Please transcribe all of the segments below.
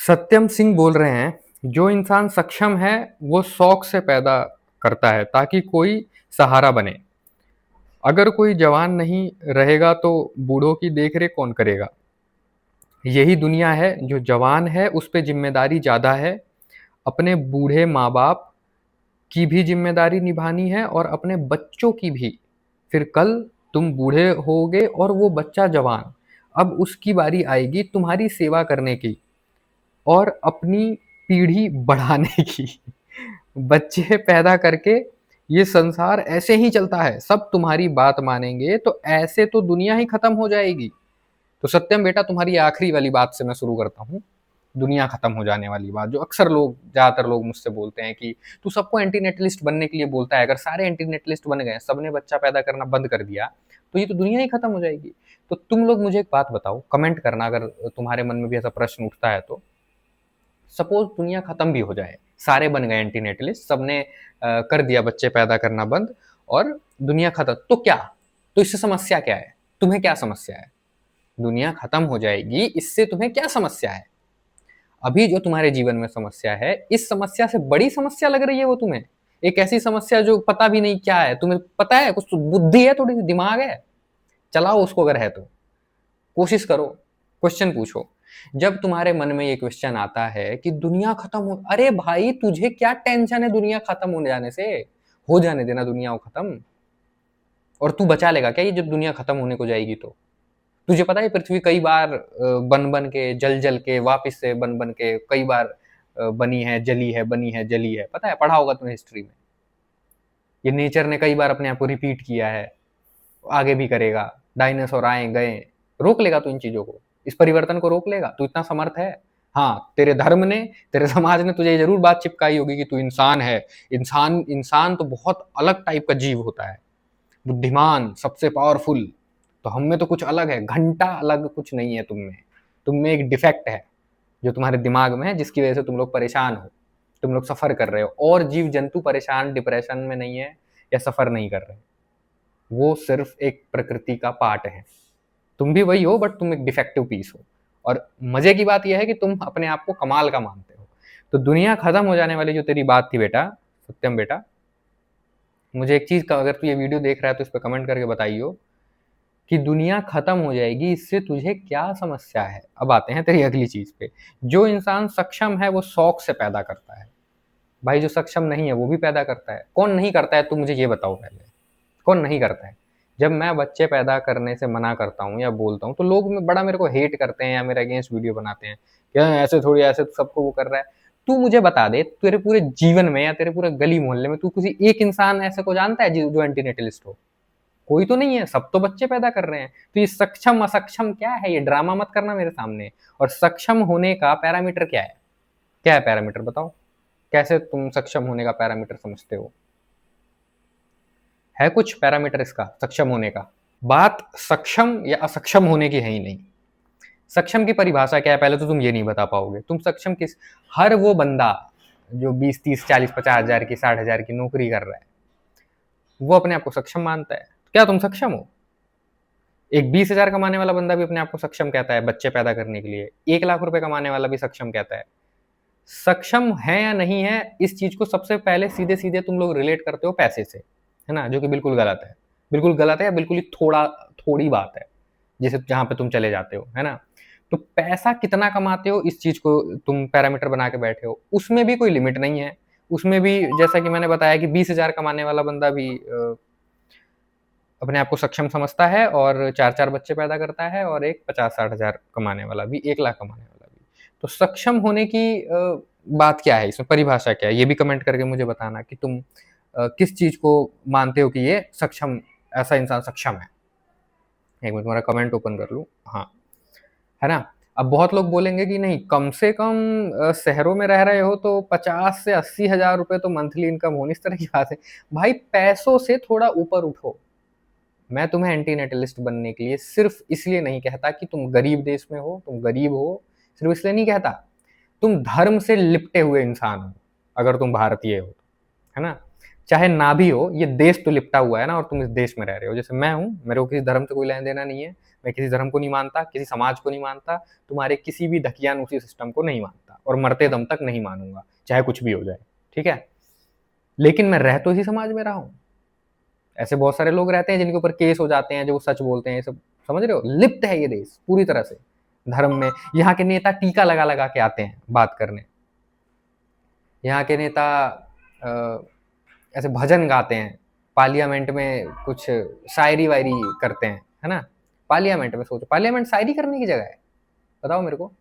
सत्यम सिंह बोल रहे हैं, जो इंसान सक्षम है, वो शौक से पैदा करता है ताकि कोई सहारा बने। अगर कोई जवान नहीं रहेगा तो बूढ़ों की देख-रेख कौन करेगा? यही दुनिया है, जो जवान है उस पे ज़िम्मेदारी ज़्यादा है। अपने बूढ़े माँ-बाप की भी ज़िम्मेदारी निभानी है और अपने बच्चों की भी। फिर कल तुम बूढ़े होगे और वो बच्चा जवान। अब उसकी बारी आएगी तुम्हारी सेवा करने की। और अपनी पीढ़ी बढ़ाने की। बच्चे पैदा करके ये संसार ऐसे ही चलता है, सब तुम्हारी बात मानेंगे तो ऐसे तो दुनिया ही खत्म हो जाएगी। तो सत्यम बेटा, तुम्हारी आखिरी वाली बात से मैं शुरू करता हूँ। दुनिया खत्म हो जाने वाली बात, जो अक्सर लोग, ज़्यादातर लोग मुझसे बोलते हैं कि तू सबको एंटीनेटलिस्ट बनने के लिए बोलता है, अगर सारे एंटीनेटलिस्ट बन गए, सबने बच्चा पैदा करना बंद कर दिया, तो ये तो दुनिया ही खत्म हो जाएगी। तो तुम लोग मुझे एक बात बताओ, कमेंट करना अगर तुम्हारे मन में भी ऐसा प्रश्न उठता है तो। सपोज दुनिया खत्म भी हो जाए, सारे बन गए एंटीनेटलिस्ट, सबने कर दिया बच्चे पैदा करना बंद और दुनिया खत्म, तो क्या? तो इससे समस्या क्या है? तुम्हें क्या समस्या है? दुनिया खत्म हो जाएगी, इससे तुम्हें क्या समस्या है? अभी जो तुम्हारे जीवन में समस्या है, इस समस्या से बड़ी समस्या लग रही है वो तुम्हें। एक ऐसी समस्या जो पता भी नहीं क्या है, तुम्हें पता है, कुछ तो बुद्धि है, थोड़ी सी दिमाग है, चलाओ उसको अगर है तो। कोशिश करो, क्वेश्चन पूछो। जब तुम्हारे मन में ये क्वेश्चन आता है कि दुनिया खत्म हो, अरे भाई तुझे क्या टेंशन है दुनिया खत्म होने जाने से? हो जाने देना दुनिया को खत्म। और तू बचा लेगा क्या ये जब दुनिया खत्म होने को जाएगी तो? तुझे पता है पृथ्वी कई बार बन बन के, जल जल के, वापिस से बन बन के कई बार बनी है, जली है, बनी है, जली है। पता है, पढ़ा होगा तुमने हिस्ट्री में। ये नेचर ने कई बार अपने आप को रिपीट किया है, आगे भी करेगा। डायनासोर आए गए, रोक लेगा तू इन चीजों को? इस परिवर्तन को रोक लेगा? तू इतना समर्थ है? हाँ, तेरे धर्म ने, तेरे समाज ने तुझे जरूर बात चिपकाई होगी कि तू इंसान है। इंसान इंसान तो बहुत अलग टाइप का जीव होता है, बुद्धिमान, सबसे पावरफुल। तो हम में तो कुछ अलग है, घंटा अलग कुछ नहीं है तुम में। तुम में एक डिफेक्ट है जो तुम्हारे दिमाग में है, जिसकी वजह से तुम लोग परेशान हो, तुम लोग सफर कर रहे हो। और जीव जंतु परेशान, डिप्रेशन में नहीं है या सफर नहीं कर रहे, वो सिर्फ एक प्रकृति का पार्ट है। तुम भी वही हो, बट तुम एक डिफेक्टिव पीस हो। और मजे की बात यह है कि तुम अपने आप को कमाल का मानते हो। तो दुनिया खत्म हो जाने वाली जो तेरी बात थी बेटा, सत्यम बेटा, मुझे एक चीज का, अगर तू ये वीडियो देख रहा है तो इस पर कमेंट करके बताइयो कि दुनिया खत्म हो जाएगी, इससे तुझे क्या समस्या है? अब आते हैं तेरी अगली चीज पे। जो इंसान सक्षम है वो शौक से पैदा करता है। भाई जो सक्षम नहीं है वो भी पैदा करता है। कौन नहीं करता है, तू मुझे ये बताओ पहले। कौन नहीं करता है? जब मैं बच्चे पैदा करने से मना करता हूँ या बोलता हूँ तो लोग बड़ा मेरे को हेट करते हैं या मेरे अगेंस्ट वीडियो बनाते हैं, क्या ऐसे थोड़ी, ऐसे तो सबको वो कर रहा है। तू मुझे बता दे, तेरे पूरे जीवन में या तेरे पूरे गली मोहल्ले में तू किसी एक इंसान ऐसे को जानता है जो एंटीनेटलिस्ट हो? कोई तो नहीं है, सब तो बच्चे पैदा कर रहे हैं। तो ये सक्षम असक्षम क्या है, ये ड्रामा मत करना मेरे सामने। और सक्षम होने का पैरामीटर क्या है? क्या है पैरामीटर बताओ? कैसे तुम सक्षम होने का पैरामीटर समझते हो? है कुछ पैरामीटर इसका सक्षम होने का? बात सक्षम या असक्षम होने की है ही नहीं। सक्षम की परिभाषा क्या है, पहले तो तुम ये नहीं बता पाओगे। तुम सक्षम किस? हर वो बंदा जो 20, 30, 40, 50 हजार की, 60 हजार की नौकरी कर रहा है, वो अपने आप को सक्षम मानता है। क्या तुम सक्षम हो? एक 20 हजार कमाने वाला बंदा भी अपने आप को सक्षम कहता है बच्चे पैदा करने के लिए। 1 लाख रुपए कमाने वाला भी सक्षम कहता है। सक्षम है या नहीं है, इस चीज को सबसे पहले सीधे सीधे तुम लोग रिलेट करते हो पैसे से, है ना, जो कि बिल्कुल गलत है। बिल्कुल गलत है, या बिल्कुल ही थोड़ी बात है जैसे जहां पे तुम चले जाते हो, है ना। तो पैसा कितना कमाते हो, इस चीज को तुम पैरामीटर बना के बैठे हो। उसमें भी कोई लिमिट नहीं है। उसमें भी जैसा कि मैंने बताया कि 20 हजार कमाने वाला बंदा भी अपने आप को सक्षम समझता है और 4 4 बच्चे पैदा करता है, और एक 50 60 हजार कमाने वाला भी, 1 लाख कमाने वाला भी। तो सक्षम होने की बात क्या है, इसमें परिभाषा क्या है, ये भी कमेंट करके मुझे बताना कि तुम किस चीज को मानते हो कि ये सक्षम, ऐसा इंसान सक्षम है। एक मिनट तुम्हारा कमेंट ओपन कर लूँ। हाँ, है ना। अब बहुत लोग बोलेंगे कि नहीं, कम से कम शहरों में रह रहे हो तो 50 से 80 हजार रुपए तो मंथली इनकम होनी, इस तरह की बात है। भाई पैसों से थोड़ा ऊपर उठो। मैं तुम्हें एंटी नेटलिस्ट बनने के लिए सिर्फ इसलिए नहीं कहता कि तुम गरीब देश में हो, तुम गरीब हो, सिर्फ इसलिए नहीं कहता। तुम धर्म से लिपटे हुए इंसान हो, अगर तुम भारतीय हो, है ना। चाहे ना भी हो, ये देश तो लिपटा हुआ है ना, और तुम इस देश में रह रहे हो। जैसे मैं हूँ, मेरे को किसी धर्म से कोई लेना देना नहीं है। मैं किसी धर्म को नहीं मानता, किसी समाज को नहीं मानता, तुम्हारे किसी भी धकियानुसी सिस्टम को नहीं मानता। और मरते दम तक नहीं मानूंगा, चाहे कुछ भी हो जाए, ठीक है। लेकिन मैं रह तो इसी समाज में रहा हूं। ऐसे बहुत सारे लोग रहते हैं जिनके ऊपर केस हो जाते हैं, जो सच बोलते हैं, ये सब समझ रहे हो। लिप्त है ये देश पूरी तरह से धर्म में। यहाँ के नेता टीका लगा लगा के आते हैं बात करने। यहाँ के नेता ऐसे भजन गाते हैं, पार्लियामेंट में कुछ शायरी वायरी करते हैं, है ना। पार्लियामेंट में सोचो, पार्लियामेंट शायरी करने की जगह है, बताओ मेरे को।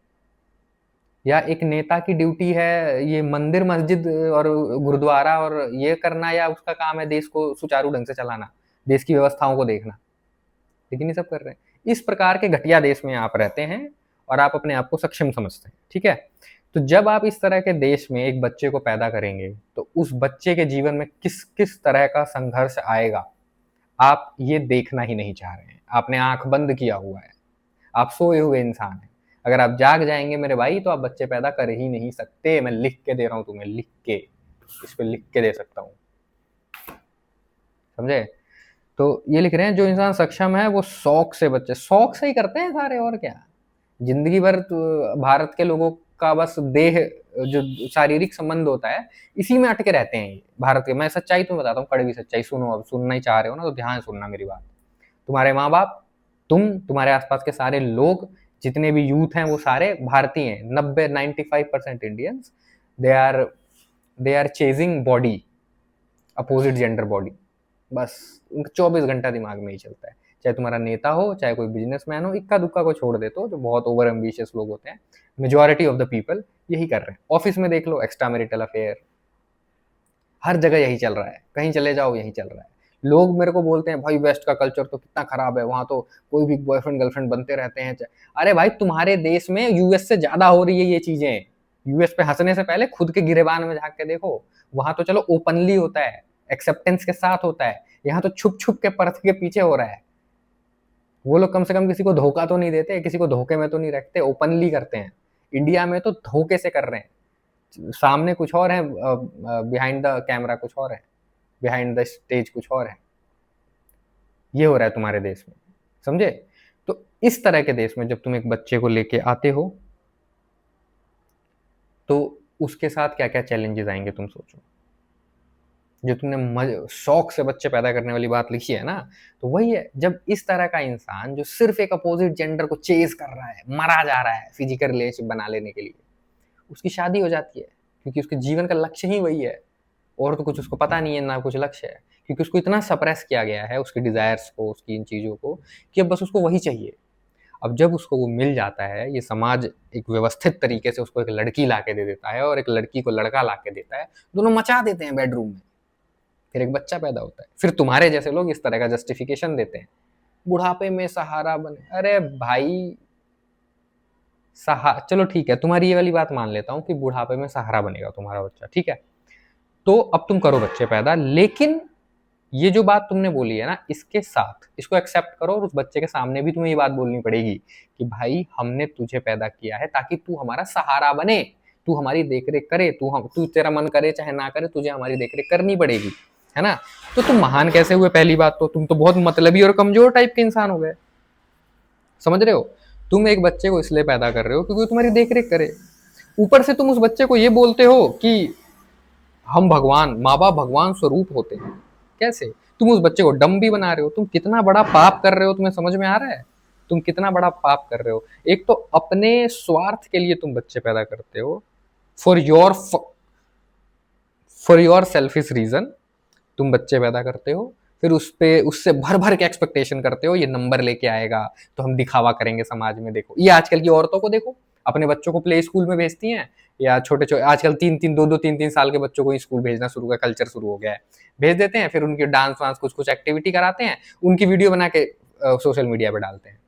या एक नेता की ड्यूटी है ये मंदिर मस्जिद और गुरुद्वारा और ये करना, या उसका काम है देश को सुचारू ढंग से चलाना, देश की व्यवस्थाओं को देखना। लेकिन ये सब कर रहे हैं। इस प्रकार के घटिया देश में आप रहते हैं और आप अपने आप को सक्षम समझते हैं, ठीक है। तो जब आप इस तरह के देश में एक बच्चे को पैदा करेंगे तो उस बच्चे के जीवन में किस किस तरह का संघर्ष आएगा, आप ये देखना ही नहीं चाह रहे हैं। आपने आंख बंद किया हुआ है, आप सोए हुए इंसान हैं। अगर आप जाग जाएंगे मेरे भाई तो आप बच्चे पैदा कर ही नहीं सकते। मैं लिख के दे रहा हूं तुम्हें, लिख के, इस पे लिख के दे सकता हूं, समझे। तो ये लिख रहे हैं, जो इंसान सक्षम है वो शौक से बच्चे, शौक से ही करते हैं सारे, और क्या। जिंदगी भर तो भारत के लोगों का बस देह, जो शारीरिक संबंध होता है, इसी में अटके रहते हैं ये भारत के। मैं सच्चाई तुम्हें बताता हूँ, कड़वी सच्चाई सुनो। अब सुनना ही चाह रहे हो ना तो ध्यान सुनना मेरी बात। तुम्हारे माँ बाप, तुम्हारे आसपास के सारे लोग, जितने भी यूथ हैं वो सारे भारतीय हैं। 95% Indians, they are chasing body, opposite gender body. बस उनका 24 घंटा दिमाग में ही चलता है। चाहे तुम्हारा नेता हो, चाहे कोई बिजनेसमैन हो, इक्का दुक्का को छोड़ दे तो, जो बहुत ओवर एम्बिशियस लोग होते हैं, मेजोरिटी ऑफ द पीपल यही कर रहे हैं। ऑफिस में देख लो, एक्स्ट्रा मैरिटल अफेयर, हर जगह यही चल रहा है, कहीं चले जाओ यही चल रहा है। लोग मेरे को बोलते हैं भाई वेस्ट का कल्चर तो कितना खराब है, वहां तो कोई भी बॉयफ्रेंड गर्लफ्रेंड बनते रहते हैं। अरे भाई तुम्हारे देश में यूएस से ज्यादा हो रही है ये चीजें। यूएस पे हंसने से पहले खुद के गिरेबान में झांक के देखो। वहां तो चलो ओपनली होता है, एक्सेप्टेंस के साथ होता है। यहाँ तो छुप छुप के पर्दे के पीछे हो रहा है। वो लोग कम से कम किसी को धोखा तो नहीं देते, किसी को धोखे में तो नहीं रखते, ओपनली करते हैं। इंडिया में तो धोखे से कर रहे हैं, सामने कुछ और है, बिहाइंड द कैमरा कुछ और है, बिहाइंड द स्टेज कुछ और है। ये हो रहा है तुम्हारे देश में, समझे। तो इस तरह के देश में जब तुम एक बच्चे को लेके आते हो तो उसके साथ क्या क्या चैलेंजेस आएंगे तुम सोचो। जो तुमने शौक से बच्चे पैदा करने वाली बात लिखी है ना, तो वही है। जब इस तरह का इंसान जो सिर्फ एक अपोजिट जेंडर को चेज कर रहा है, मरा जा रहा है फिजिकल रिलेशनशिप बना लेने के लिए, उसकी शादी हो जाती है, क्योंकि उसके जीवन का लक्ष्य ही वही है। और तो कुछ उसको पता नहीं है, ना कुछ लक्ष्य है, क्योंकि उसको इतना सप्रेस किया गया है, उसकी डिजायर्स को, उसकी इन चीज़ों को, कि अब बस उसको वही चाहिए। अब जब उसको वो मिल जाता है, ये समाज एक व्यवस्थित तरीके से उसको एक लड़की ला के दे देता है और एक लड़की को लड़का ला के देता है, दोनों मचा देते हैं बेडरूम में, फिर एक बच्चा पैदा होता है। फिर तुम्हारे जैसे लोग इस तरह का जस्टिफिकेशन देते हैं, बुढ़ापे में सहारा बने। अरे भाई चलो ठीक है, तुम्हारी ये वाली बात मान लेता हूँ कि बुढ़ापे में सहारा बनेगा तुम्हारा बच्चा, ठीक है। तो अब तुम करो बच्चे पैदा, लेकिन ये जो बात तुमने बोली है ना, इसके साथ इसको एक्सेप्ट करो और उस बच्चे के सामने भी तुम्हें ये बात बोलनी पड़ेगी कि भाई हमने तुझे पैदा किया है ताकि तू हमारा सहारा बने, तू हमारी देखरेख करे, तू तेरा मन करे चाहे ना करे, तुझे हमारी देखरेख करनी पड़ेगी, है ना। तो तुम महान कैसे हुए? पहली बात तो तुम तो बहुत मतलबी और कमजोर टाइप के इंसान हो गए, समझ रहे हो। तुम एक बच्चे को इसलिए पैदा कर रहे हो क्योंकि तुम्हारी देखरेख करे। ऊपर से तुम उस बच्चे को ये बोलते हो कि हम भगवान, माँ बाप भगवान स्वरूप होते हैं। कैसे? तुम उस बच्चे को डम भी बना रहे हो। तुम कितना बड़ा पाप कर रहे हो, तुम्हें समझ में आ रहा है? तुम कितना बड़ा पाप कर रहे हो। एक तो अपने स्वार्थ के लिए तुम बच्चे पैदा करते हो, फॉर योर सेल्फिश रीजन तुम बच्चे पैदा करते हो। फिर उससे भर भर के एक्सपेक्टेशन करते हो, ये नंबर लेके आएगा तो हम दिखावा करेंगे समाज में। देखो ये आजकल की औरतों को देखो, अपने बच्चों को प्ले स्कूल में भेजती हैं, या छोटे छोटे आजकल 3-3 साल के बच्चों को स्कूल भेजना शुरू का कल्चर शुरू हो गया है। भेज देते हैं, फिर उनकी डांस वांस कुछ कुछ एक्टिविटी कराते हैं, उनकी वीडियो बना के सोशल मीडिया पे डालते हैं।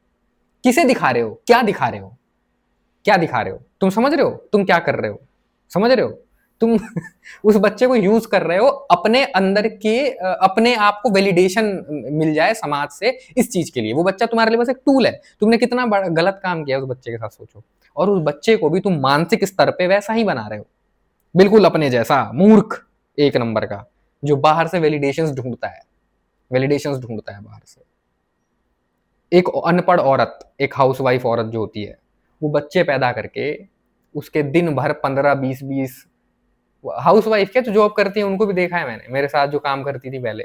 किसे दिखा रहे हो? क्या दिखा रहे हो? क्या दिखा रहे हो? तुम समझ रहे हो तुम क्या कर रहे हो? समझ रहे हो तुम उस बच्चे को यूज कर रहे हो अपने अंदर के, अपने आप को वैलिडेशन मिल जाए समाज से इस चीज के लिए। वो बच्चा तुम्हारे लिए बस एक टूल है। तुमने कितना बड़ा गलत काम किया उस बच्चे के साथ सोचो। और उस बच्चे को भी तुम मानसिक स्तर पे वैसा ही बना रहे हो, बिल्कुल अपने जैसा मूर्ख एक नंबर का, जो बाहर से वैलिडेशंस ढूंढता है, वैलिडेशंस ढूंढता है बाहर से। एक अनपढ़ औरत, एक हाउसवाइफ औरत जो होती है, वो बच्चे पैदा करके उसके दिन भर 15-20 हाउस वाइफ क्या जो जॉब करती है उनको भी देखा है मैंने, मेरे साथ जो काम करती थी पहले,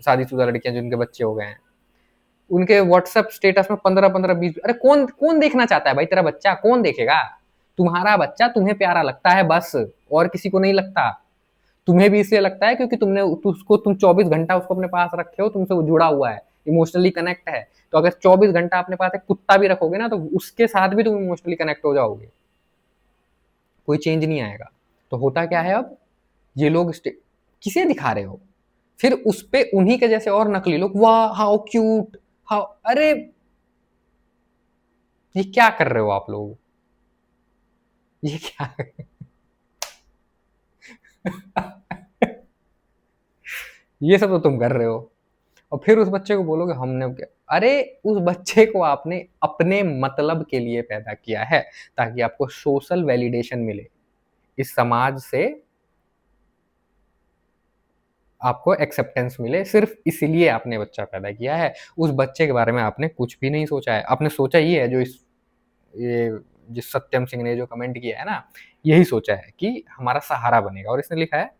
शादीशुदा लड़कियां जिनके बच्चे हो गए हैं, उनके व्हाट्सएप स्टेटस में 15-15-20, अरे कौन कौन देखना चाहता है भाई, तेरा बच्चा कौन देखेगा? तुम्हारा बच्चा तुम्हें प्यारा लगता है बस, और किसी को नहीं लगता। तुम्हें भी इसलिए लगता है क्योंकि तुम 24 घंटा उसको अपने पास रखे हो, तुमसे वो जुड़ा हुआ है, इमोशनली कनेक्ट है। तो अगर 24 घंटा अपने पास एक कुत्ता भी रखोगे ना, तो उसके साथ भी तुम इमोशनली कनेक्ट हो जाओगे, कोई चेंज नहीं आएगा। तो होता क्या है अब, ये लोग किसे दिखा रहे हो? फिर उस पे उन्हीं के जैसे और नकली लोग, वाह हाउ क्यूट, हाउ, अरे ये क्या कर रहे हो आप लोग? ये क्या ये सब तो तुम कर रहे हो, और फिर उस बच्चे को बोलोगे हमने क्या? अरे उस बच्चे को आपने अपने मतलब के लिए पैदा किया है, ताकि आपको सोशल वैलिडेशन मिले, इस समाज से आपको एक्सेप्टेंस मिले, सिर्फ इसलिए आपने बच्चा पैदा किया है। उस बच्चे के बारे में आपने कुछ भी नहीं सोचा है। आपने सोचा ये है, जो ये जिस सत्यम सिंह ने जो कमेंट किया है ना, यही सोचा है कि हमारा सहारा बनेगा, और इसने लिखा है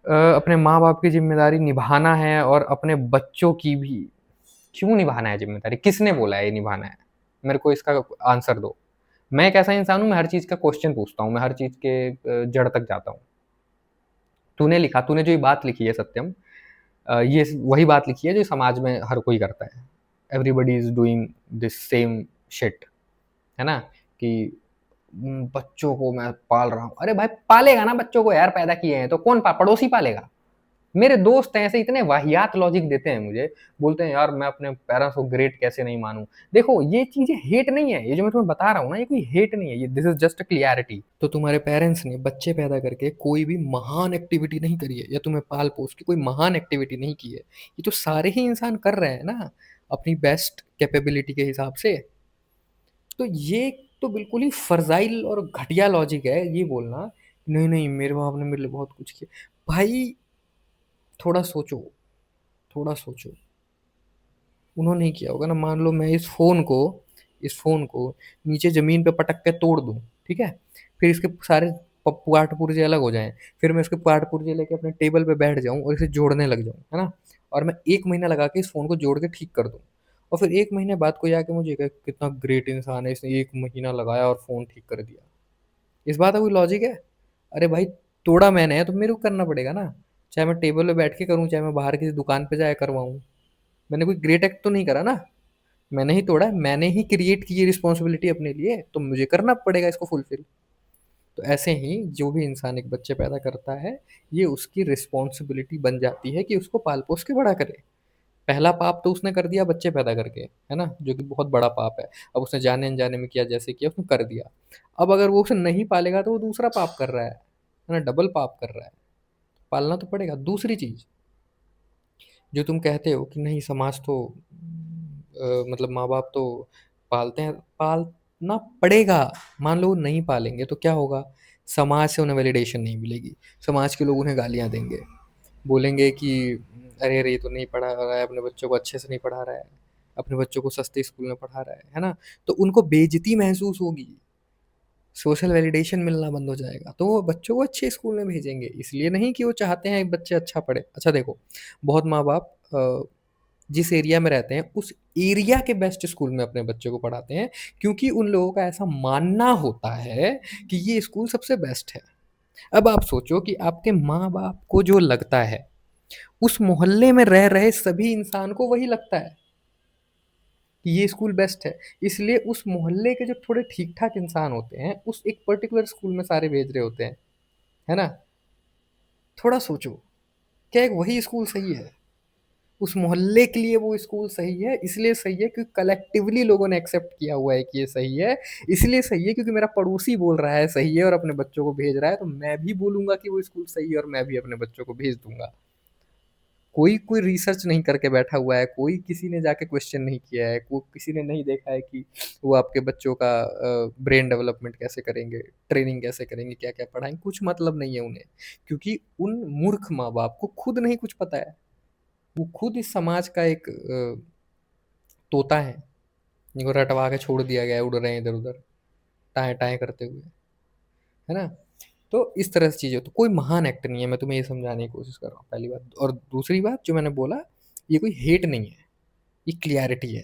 अपने माँ बाप की जिम्मेदारी निभाना है, और अपने बच्चों की भी। क्यों निभाना है जिम्मेदारी? किसने बोला है ये निभाना है? मेरे को इसका आंसर दो। मैं एक ऐसा इंसान हूँ, मैं हर चीज का क्वेश्चन पूछता हूँ, मैं हर चीज के जड़ तक जाता हूँ। तूने जो ये बात लिखी है सत्यम, ये वही बात लिखी है जो समाज में हर कोई करता है। Everybody is doing this same shit, है ना? कि बच्चों को मैं पाल रहा हूँ। अरे भाई पालेगा ना बच्चों को यार, पैदा किए हैं तो कौन पड़ोसी पालेगा? मेरे दोस्त हैं ऐसे, इतने वाहियात लॉजिक देते हैं मुझे, बोलते हैं यार मैं अपने पेरेंट्स को ग्रेट कैसे नहीं मानूं। देखो ये चीजें हेट नहीं है, ये जो मैं तुम्हें बता रहा हूँ ना, ये कोई हेट नहीं है, ये दिस इज जस्ट क्लियरिटी। तो तुम्हारे पेरेंट्स ने बच्चे पैदा करके कोई भी महान एक्टिविटी नहीं करी है, या तुम्हें पाल पोस के कोई महान एक्टिविटी नहीं की है। ये तो सारे ही इंसान कर रहे हैं ना, अपनी बेस्ट कैपेबिलिटी के हिसाब से। तो ये तो बिल्कुल ही फर्जाइल और घटिया लॉजिक है ये बोलना, नहीं नहीं मेरे बाप ने मेरे लिए बहुत कुछ किया। भाई थोड़ा सोचो, थोड़ा सोचो, उन्होंने ही किया होगा ना। मान लो मैं इस फोन को नीचे जमीन पे पटक के तोड़ दूं, ठीक है? फिर इसके सारे पार्ट पुर्जे अलग हो जाएं, फिर मैं इसके पार्ट पुर्जे लेके अपने टेबल पे बैठ जाऊं और इसे जोड़ने लग जाऊं, है ना? और मैं 1 महीना लगा के इस फोन को जोड़ के ठीक कर दूं, और फिर 1 महीने बाद कोई आके मुझे कहे कितना ग्रेट इंसान है, इसने 1 महीना लगाया और फोन ठीक कर दिया। इस बात का कोई लॉजिक है? अरे भाई तोड़ा मैंने है तो मेरे को करना पड़ेगा ना, चाहे मैं टेबल पे बैठ के करूं, चाहे मैं बाहर किसी दुकान पे जाए करवाऊं। मैंने कोई ग्रेट एक्ट तो नहीं करा ना, मैंने ही तोड़ा है, मैंने ही क्रिएट की ये रिस्पॉन्सिबिलिटी अपने लिए, तो मुझे करना पड़ेगा इसको फुलफिल। तो ऐसे ही जो भी इंसान एक बच्चे पैदा करता है, ये उसकी रिस्पॉन्सिबिलिटी बन जाती है कि उसको पाल पोस के बड़ा करे। पहला पाप तो उसने कर दिया बच्चे पैदा करके, है ना, जो कि बहुत बड़ा पाप है। अब उसने जाने अनजाने में किया, जैसे किया उसने कर दिया। अब अगर वो उसे नहीं पालेगा तो वो दूसरा पाप कर रहा है ना, डबल पाप कर रहा है। पालना तो पड़ेगा। दूसरी चीज जो तुम कहते हो कि नहीं समाज तो मतलब माँ बाप तो पालते हैं, पालना पड़ेगा। मान लो वो नहीं पालेंगे तो क्या होगा? समाज से उन्हें वैलिडेशन नहीं मिलेगी, समाज के लोग उन्हें गालियां देंगे, बोलेंगे कि अरे अरे ये तो नहीं पढ़ा रहा है, अपने बच्चों को अच्छे से नहीं पढ़ा रहा है, अपने बच्चों को सस्ते स्कूल में पढ़ा रहा है ना? तो उनको बेइज्जती महसूस होगी, सोशल वैलिडेशन मिलना बंद हो जाएगा, तो वो बच्चों को अच्छे स्कूल में भेजेंगे, इसलिए नहीं कि वो चाहते हैं बच्चे अच्छा पढ़े। अच्छा देखो, बहुत माँ बाप जिस एरिया में रहते हैं उस एरिया के बेस्ट स्कूल में अपने बच्चे को पढ़ाते हैं, क्योंकि उन लोगों का ऐसा मानना होता है कि ये स्कूल सबसे बेस्ट है। अब आप सोचो कि आपके माँ बाप को जो लगता है, उस मोहल्ले में रह रहे सभी इंसान को वही लगता है कि ये स्कूल बेस्ट है, इसलिए उस मोहल्ले के जो थोड़े ठीक ठाक इंसान होते हैं उस एक पर्टिकुलर स्कूल में सारे भेज रहे होते हैं, है ना? थोड़ा सोचो, क्या एक वही स्कूल सही है? उस मोहल्ले के लिए वो स्कूल सही है, इसलिए सही है क्योंकि कलेक्टिवली लोगों ने एक्सेप्ट किया हुआ है कि ये सही है। इसलिए सही है क्योंकि मेरा पड़ोसी बोल रहा है सही है और अपने बच्चों को भेज रहा है, तो मैं भी बोलूंगा कि वो स्कूल सही है और मैं भी अपने बच्चों को भेज दूंगा। कोई कोई रिसर्च नहीं करके बैठा हुआ है, कोई किसी ने जाके क्वेश्चन नहीं किया है, कोई किसी ने नहीं देखा है कि वो आपके बच्चों का ब्रेन डेवलपमेंट कैसे करेंगे, ट्रेनिंग कैसे करेंगे, क्या क्या पढ़ाएंगे, कुछ मतलब नहीं है उन्हें। क्योंकि उन मूर्ख माँ बाप को खुद नहीं कुछ पता है, वो खुद इस समाज का एक तोता है जिनको रटवा के छोड़ दिया गया है, उड़ रहे हैं इधर उधर। टाएँ-टाएँ करते हुए, है ना? तो इस तरह से चीज़ें तो कोई महान एक्टर नहीं है, मैं तुम्हें ये समझाने की कोशिश कर रहा हूँ, पहली बात। और दूसरी बात जो मैंने बोला, ये कोई हेट नहीं है, ये क्लैरिटी है।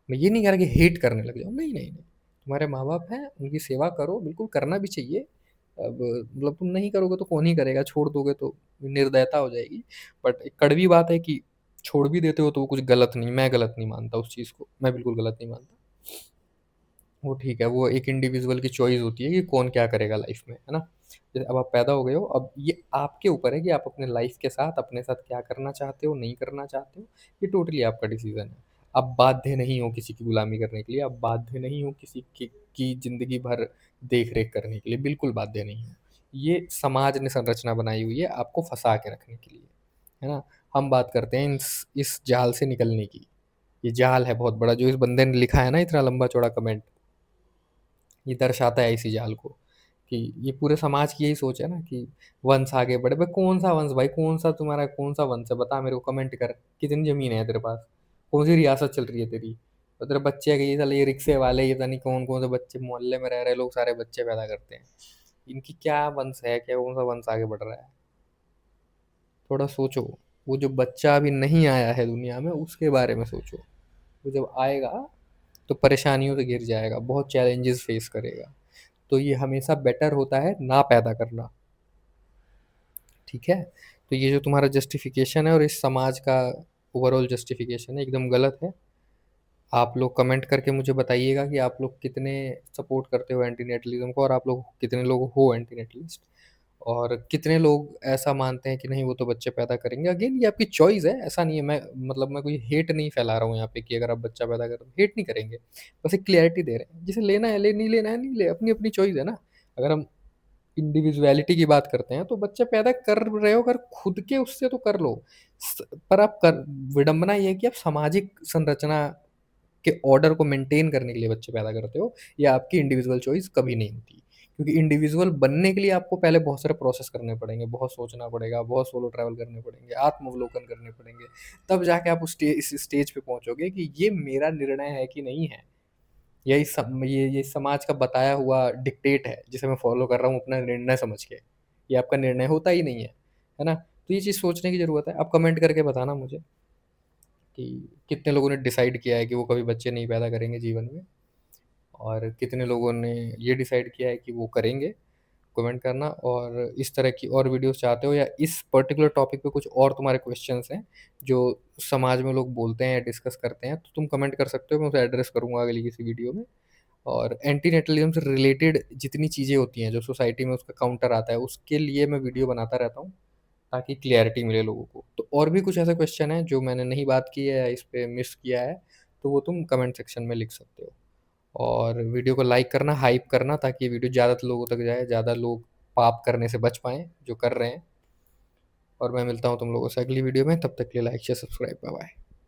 मैं ये नहीं कह रहा कि हेट करने लग जाओ, नहीं, नहीं, नहीं। तुम्हारे माँ-बाप हैं, उनकी सेवा करो, बिल्कुल करना भी चाहिए। अब मतलब तुम नहीं करोगे तो कौन ही करेगा, छोड़ दोगे तो निर्दयता हो जाएगी। बट एक कड़वी बात है कि छोड़ भी देते हो तो वो कुछ गलत नहीं, मैं गलत नहीं मानता उस चीज़ को, मैं बिल्कुल गलत नहीं मानता। वो ठीक है, वो एक इंडिविजुअल की चॉइस होती है कि कौन क्या करेगा लाइफ में, है ना? जैसे अब आप पैदा हो गए हो, अब ये आपके ऊपर है कि आप अपने लाइफ के साथ, अपने साथ क्या करना चाहते हो, नहीं करना चाहते हो, ये टोटली आपका डिसीज़न है। आप बाध्य नहीं हो किसी की गुलामी करने के लिए, आप बाध्य नहीं हो किसी की ज़िंदगी भर देख-रेख करने के लिए, बिल्कुल बाध्य नहीं हो। ये समाज ने संरचना बनाई हुई है आपको फँसा के रखने के लिए, है ना? हम बात करते हैं इस जाल से निकलने की। ये जाल है बहुत बड़ा, जो इस बंदे ने लिखा है ना इतना लंबा-चौड़ा कमेंट, ये दर्शाता है इसी जाल को, कि ये पूरे समाज की यही सोच है ना कि वंश आगे बढ़े। भाई कौन सा वंश भाई, कौन सा तुम्हारा कौन सा वंश है, बता मेरे को, कमेंट कर। कितनी जमीन है तेरे पास, कौन सी रियासत चल रही है तेरी, और तेरे बच्चे के ये साले ये रिक्शे वाले, ये पता नहीं कौन कौन से बच्चे मोहल्ले में रह रहे लोग सारे बच्चे पैदा करते हैं, इनकी क्या वंश है, क्या कौन सा वंश आगे बढ़ रहा है? थोड़ा सोचो। वो जो बच्चा अभी नहीं आया है दुनिया में, उसके बारे में सोचो। वो जब आएगा तो परेशानियों से घिर जाएगा, बहुत चैलेंजेस फेस करेगा। तो ये हमेशा बेटर होता है ना पैदा करना, ठीक है? तो ये जो तुम्हारा जस्टिफिकेशन है और इस समाज का ओवरऑल जस्टिफिकेशन है, एकदम गलत है। आप लोग कमेंट करके मुझे बताइएगा कि आप लोग कितने सपोर्ट करते हो एंटीनेटलिज्म को, और आप लोग कितने लोग हो एंटीनेटलिस्ट, और कितने लोग ऐसा मानते हैं कि नहीं वो तो बच्चे पैदा करेंगे। अगेन ये आपकी चॉइस है, ऐसा नहीं है, मैं मतलब मैं कोई हेट नहीं फैला रहा हूँ यहाँ पे कि अगर आप बच्चा पैदा करो हेट नहीं करेंगे, बस एक क्लियरिटी दे रहे हैं, जिसे लेना है ले, नहीं लेना है नहीं ले, अपनी अपनी चॉइस है ना। अगर हम इंडिविजुअलिटी की बात करते हैं तो बच्चे पैदा कर रहे हो, अगर खुद के उससे तो कर लो। पर आप कर, विडंबना ये है कि आप सामाजिक संरचना के ऑर्डर को मेंटेन करने के लिए बच्चे पैदा करते हो, या आपकी इंडिविजुअल चॉइस कभी नहीं होती। क्योंकि इंडिविजुअल बनने के लिए आपको पहले बहुत सारे प्रोसेस करने पड़ेंगे, बहुत सोचना पड़ेगा, बहुत सोलो ट्रैवल करने पड़ेंगे, आत्मावलोकन करने पड़ेंगे, तब जाके आप इस स्टेज पे पहुंचोगे कि ये मेरा निर्णय है कि नहीं है, ये समाज का बताया हुआ डिक्टेट है जिसे मैं फॉलो कर रहा हूँ अपना निर्णय समझ के। ये आपका निर्णय होता ही नहीं है ना? तो ये चीज़ सोचने की ज़रूरत है। आप कमेंट करके बताना मुझे कि कितने लोगों ने डिसाइड किया है कि वो कभी बच्चे नहीं पैदा करेंगे जीवन में, और कितने लोगों ने ये डिसाइड किया है कि वो करेंगे। कमेंट करना, और इस तरह की और वीडियोस चाहते हो, या इस पर्टिकुलर टॉपिक पे कुछ और तुम्हारे क्वेश्चंस हैं जो समाज में लोग बोलते हैं या डिस्कस करते हैं, तो तुम कमेंट कर सकते हो, मैं उसे एड्रेस करूँगा अगली किसी वीडियो में। और एंटीनेटलिज्म से रिलेटेड जितनी चीज़ें होती हैं जो सोसाइटी में उसका काउंटर आता है, उसके लिए मैं वीडियो बनाता रहता हूँ, ताकि क्लैरिटी मिले लोगों को। तो और भी कुछ ऐसे क्वेश्चन हैं जो मैंने नहीं बात की है या इस पे मिस किया है, तो वो तुम कमेंट सेक्शन में लिख सकते हो। और वीडियो को लाइक करना, हाइप करना, ताकि ये वीडियो ज़्यादा लोगों तक जाए, ज़्यादा लोग पाप करने से बच पाएँ, जो कर रहे हैं। और मैं मिलता हूँ तुम लोगों से अगली वीडियो में, तब तक के लिए like, share, subscribe, bye bye.